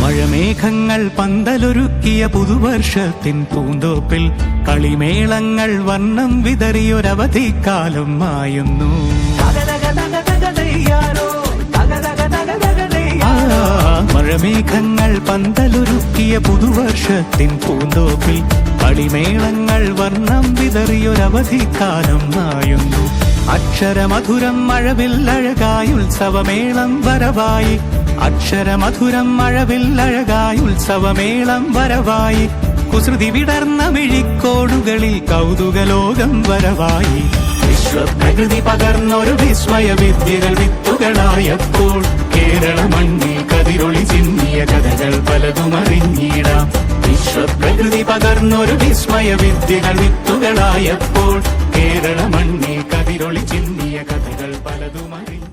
മഴമേഘങ്ങൾ പന്തലൊരുക്കിയ പുതുവർഷത്തിൻ പൂന്തോപ്പിൽ കളിമേളങ്ങൾ വർണ്ണം വിതറിയൊരവധിക്കാലം മായുന്നു. മഴമേഘങ്ങൾ പന്തലൊരുക്കിയ പുതുവർഷത്തിൻ പൂന്തോപ്പിൽ കളിമേളങ്ങൾ വർണ്ണം വിതറിയൊരവധിക്കാലം മായുന്നു. അക്ഷരമധുരം മഴവില്ലഴകായി ഉത്സവമേളം വരവായി, അക്ഷരമധുരം മഴവില്ലഴകായി ഉത്സവമേളം വരവായി, കുസൃതി വിടർന്ന മിഴിക്കോടുകളിൽ കൗതുകലോകം വരവായി. വിശ്വപ്രകൃതി പകർന്നൊരു വിസ്മയ വിദ്യകൾ വിത്തുകളായപ്പോൾ കേരള മണ്ണിൽ കതിരൊളി ചിന്നിയ കഥകൾ പലതും അറിഞ്ഞിടാം. വിശ്വപ്രകൃതി പകർന്നൊരു വിസ്മയ വിദ്യകൾ വിത്തുകളായപ്പോൾ കേരള മണ്ണിൽ കതിരൊളി ചിന്നിയ കഥകൾ പലതും അറിഞ്ഞിടാം.